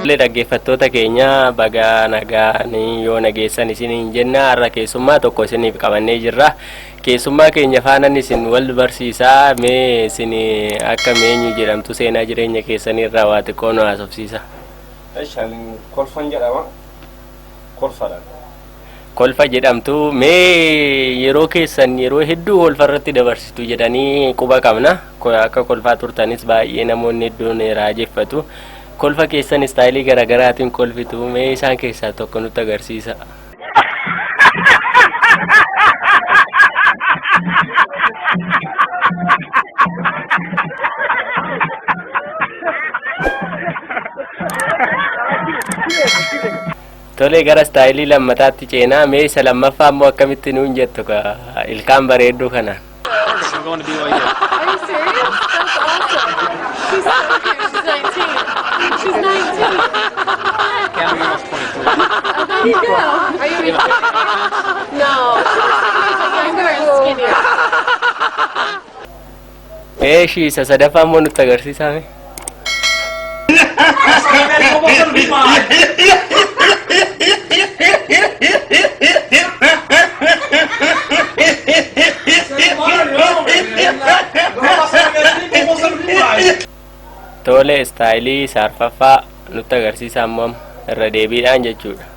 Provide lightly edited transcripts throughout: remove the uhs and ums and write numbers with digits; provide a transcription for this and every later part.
Le dhaggeeffattoota keenya baga nagaanii yoo nageessan isiniin jenna har'a keessummaa tokko isiniif qabannee jirra. Keessummaa keenya faana isin wal barsiisaa mee isin akka meenyu jedhamtu seenaa jireenya keessanii irraa waa xiqqoo nu haasofsiisa. Kolfan jedhama. Kolfadha. Kolfa jedhamtu mee yeroo keessan yeroo hedduu kolfarratti dabarsitu jedhanii quba qabna. Akka kolfaa turtanis baay'ee namoonni hedduun raajeffatu. Kolfa keessan istaayilii garaagaraatiin kolfitu mee isaan keessaa tokko nutti agarsiisa. Tole gara istaayilii lammataatti ceenaa mee isa lammaffaa immoo akkamitti nuun jettu ilkaan bareedduu kanaan. She's 19. Cameron was 22. How do you know? Are you really? No. Younger and skinnier. She isa sadaffaa immoo nutti agarsiisaa mee. Tole istaayilii sarfaffaa nutti agarsiisaa immoo irra deebiidhaan jechuudha.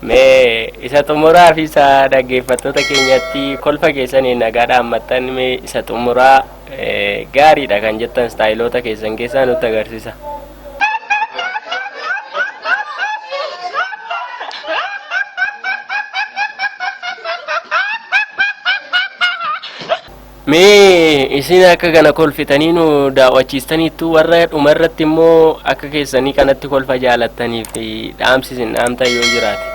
Mee isa xumuraa fi isa dhaggeeffattoota keenyatti kolfa keessaniin nagaadhaan maxxan mee isa xumuraa gaariidha kan jettan istaayiloota keessan keessaa nutti agarsiisa. Mee isin akka kana kolfitanii nu daawwachiistaniittu warra dhumarratti immoo akka keessanii kanatti kolfa jaalattaniif dhaamsi isin dhaamtan yoo jiraate.